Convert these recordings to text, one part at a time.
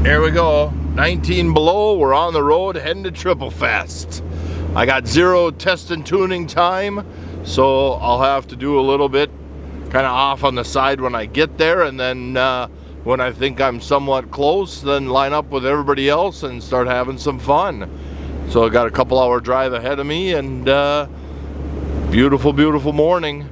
Here we go, 19 below, we're on the road heading to Triple Fest. I got 0 test and tuning time, so I'll have to do a little bit kind of off on the side when I get there, and then when I think I'm somewhat close, then line up with everybody else and start having some fun. So I got a couple hour drive ahead of me, and beautiful, beautiful morning.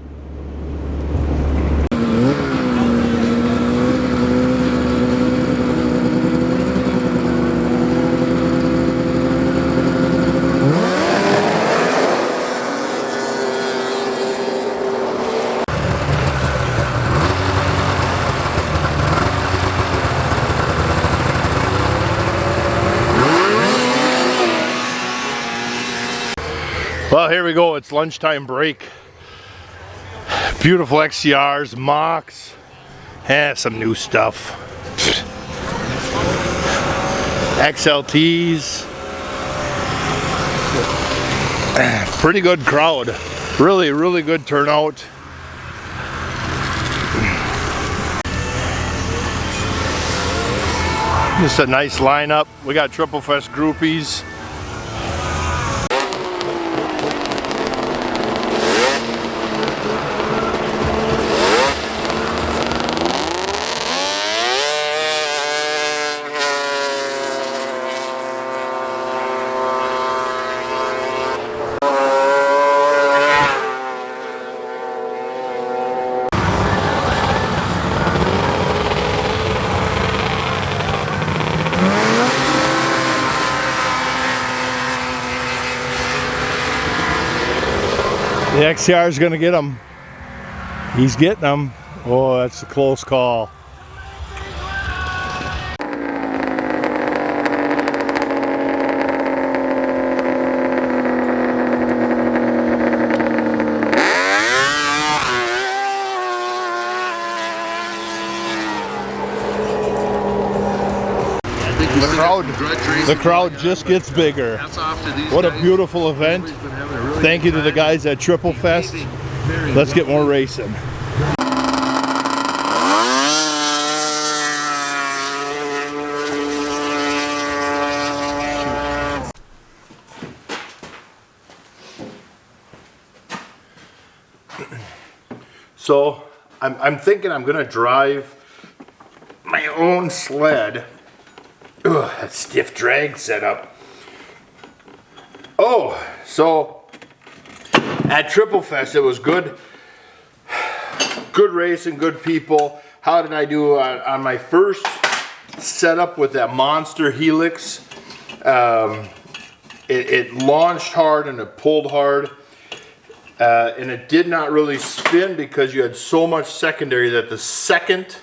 Well, here we go, it's lunchtime break. Beautiful XCRs, Machs, some new stuff. XLTs. Pretty good crowd. Really, really good turnout. Just a nice lineup. We got Triple Fest groupies. The XCR is going to get him. He's getting them. Oh, that's a close call. The crowd just gets bigger. What a beautiful event. Thank you to the guys at Triple Fest. Let's get more racing. So I'm thinking I'm gonna drive my own sled. Ugh, that stiff drag setup. Oh, so at Triple Fest it was good racing, good people. How did I do on my first setup with that monster Helix? It launched hard and it pulled hard, and it did not really spin because you had so much secondary that the second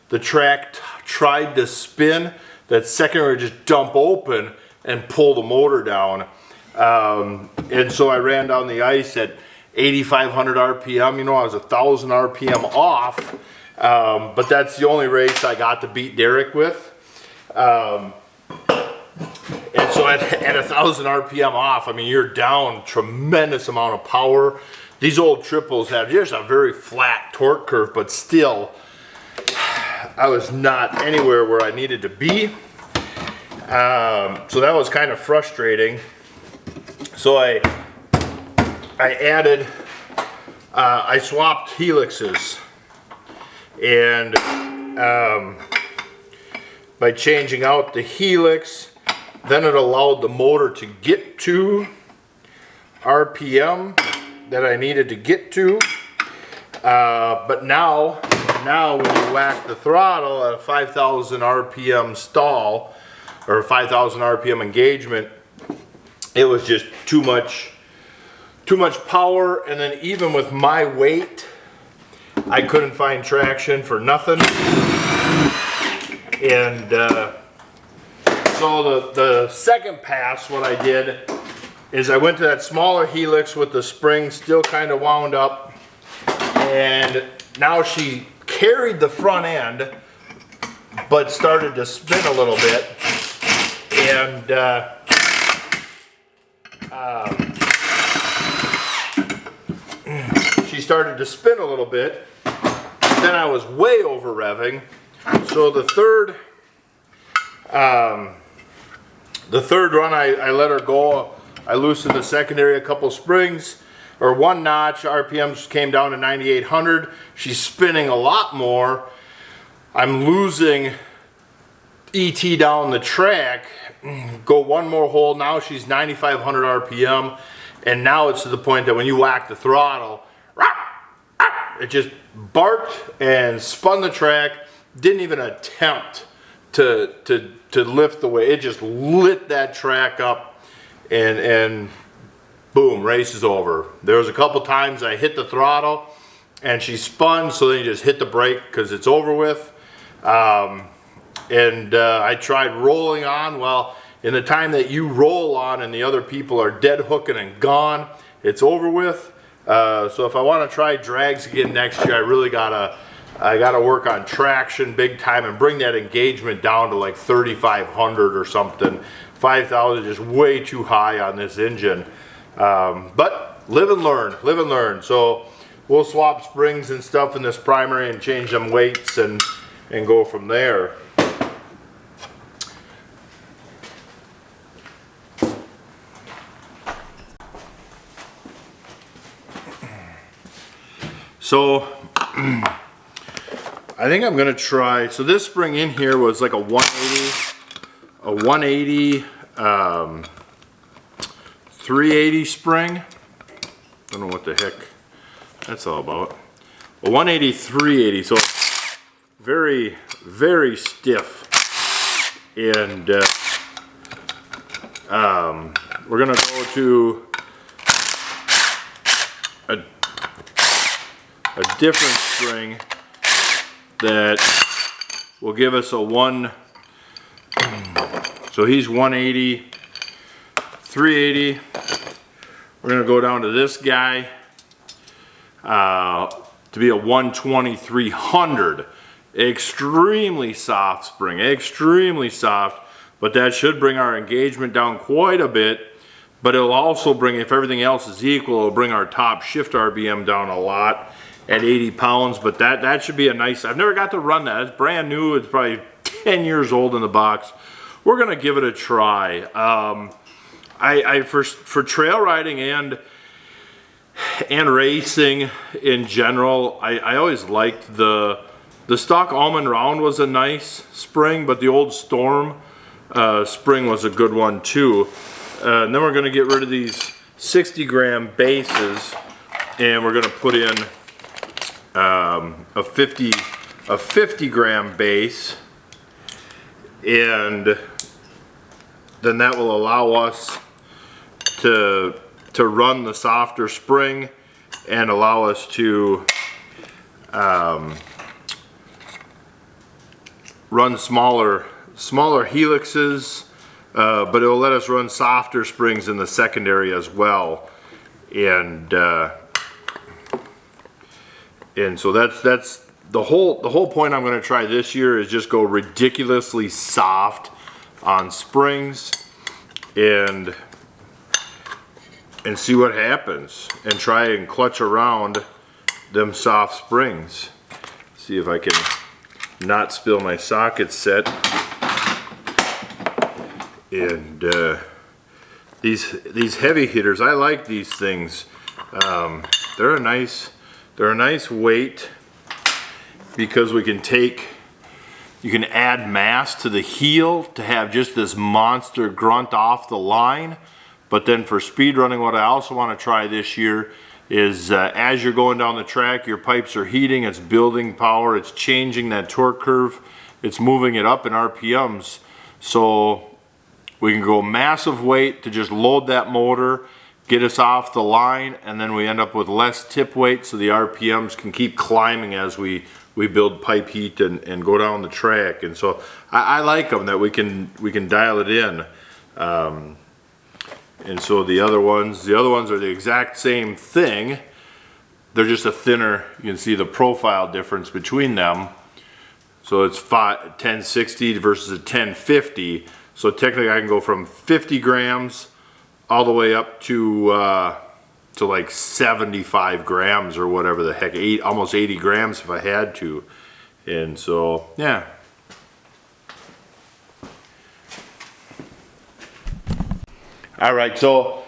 the track tried to spin, that secondary would just dump open and pull the motor down. And so I ran down the ice at 8,500 RPM. You know, I was 1,000 RPM off, but that's the only race I got to beat Derrick with. And so at 1,000 RPM off, I mean, you're down tremendous amount of power. These old triples have just a very flat torque curve, but still, I was not anywhere where I needed to be. So that was kind of frustrating. So I added, I swapped helixes, and by changing out the helix, then it allowed the motor to get to RPM that I needed to get to. But now when you whack the throttle at a 5,000 RPM stall, or 5,000 RPM engagement, it was just too much power. And then even with my weight, I couldn't find traction for nothing. And so the second pass, what I did is I went to that smaller helix with the spring still kind of wound up, and now she carried the front end but started to spin a little bit, and she started to spin a little bit. Then I was way over revving. So the third The third run, I let her go. I loosened the secondary a couple springs, or one notch. RPMs came down to 9,800. She's spinning a lot more. I'm losing ET down the track. Go one more hole. Now she's 9,500 RPM, and now it's to the point that when you whack the throttle, it just barked and spun the track. Didn't even attempt to lift the weight. It just lit that track up, and boom, race is over. There was a couple times I hit the throttle and she spun, so then you just hit the brake because it's over with. I tried rolling on. Well, in the time that you roll on and the other people are dead hooking and gone, it's over with. So if I want to try drags again next year, I gotta work on traction big time and bring that engagement down to like 3,500 or something. 5,000 is just way too high on this engine. But live and learn. So we'll swap springs and stuff in this primary and change them weights and go from there. So I think I'm gonna try, so this spring in here was like a 180, 380 spring. I don't know what the heck that's all about. A 180, 380, so very, very stiff. And we're gonna go to a different spring that will give us a so he's 180, 380. We're gonna go down to this guy to be a 120, 300. Extremely soft spring, extremely soft, but that should bring our engagement down quite a bit. But it'll also bring, if everything else is equal, it'll bring our top shift RBM down a lot at 80 pounds. But that should be a nice, I've never got to run that. It's brand new. It's probably 10 years old in the box. We're gonna give it a try. For trail riding and racing in general, I always liked the stock Almond Round was a nice spring, but the old Storm spring was a good one too. And then we're going to get rid of these 60 gram bases, and we're going to put in a 50 gram base, and then that will allow us to run the softer spring and allow us to run smaller helixes, but it'll let us run softer springs in the secondary as well, and so that's the whole point. I'm going to try this year is just go ridiculously soft on springs and see what happens, and try and clutch around them soft springs. See if I can not spill my socket set. And these heavy hitters, I like these things. They're a nice weight because you can add mass to the heel to have just this monster grunt off the line. But then for speed running, what I also want to try this year is as you're going down the track, your pipes are heating, it's building power, it's changing that torque curve, it's moving it up in RPMs. So we can go massive weight to just load that motor, get us off the line, and then we end up with less tip weight so the RPMs can keep climbing as we build pipe heat and go down the track. And so I like them that we can dial it in. And so the other ones are the exact same thing. They're just a thinner, you can see the profile difference between them. So it's 1060 versus a 1050. So technically I can go from 50 grams all the way up to like 75 grams or whatever the heck, almost 80 grams if I had to. And so, yeah. All right, so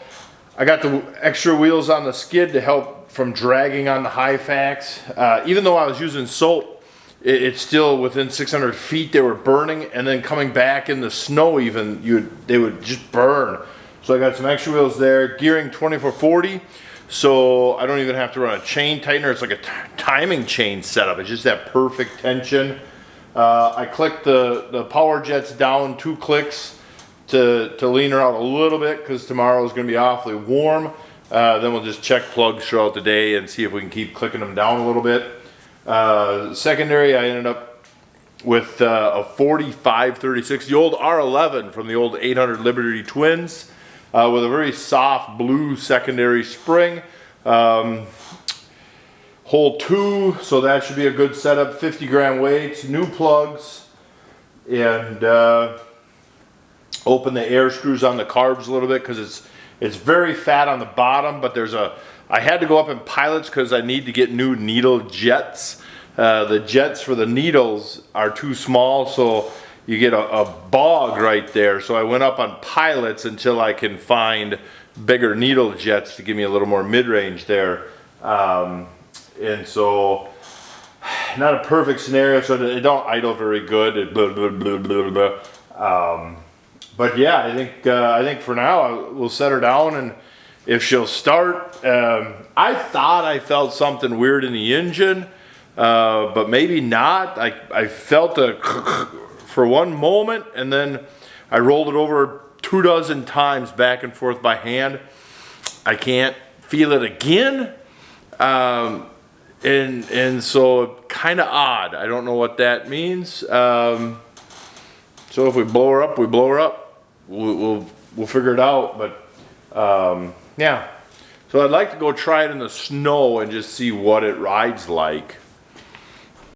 I got the extra wheels on the skid to help from dragging on the high facts. Even though I was using soap, it's still within 600 feet they were burning, and then coming back in the snow even, they would just burn. So I got some extra wheels there, gearing 2440, so I don't even have to run a chain tightener. It's like a timing chain setup. It's just that perfect tension. I clicked the power jets down 2 clicks to lean her out a little bit because tomorrow is going to be awfully warm. Then we'll just check plugs throughout the day and see if we can keep clicking them down a little bit. Secondary, I ended up with a 4536, the old R11 from the old 800 Liberty Twins, with a very soft blue secondary spring. Hole 2, so that should be a good setup. 50 gram weights, new plugs, and open the air screws on the carbs a little bit because it's very fat on the bottom, but I had to go up in pilots because I need to get new needle jets. The jets for the needles are too small, so you get a bog right there. So I went up on pilots until I can find bigger needle jets to give me a little more mid-range there. And so, not a perfect scenario, so they don't idle very good. Blah, blah, blah, blah, blah. But yeah, I think for now we'll set her down, and if she'll start, I thought I felt something weird in the engine, but maybe not. I felt for one moment, and then I rolled it over 24 times back and forth by hand. I can't feel it again, and so kind of odd. I don't know what that means. So if we blow her up, we blow her up. We'll figure it out, but yeah. So I'd like to go try it in the snow and just see what it rides like.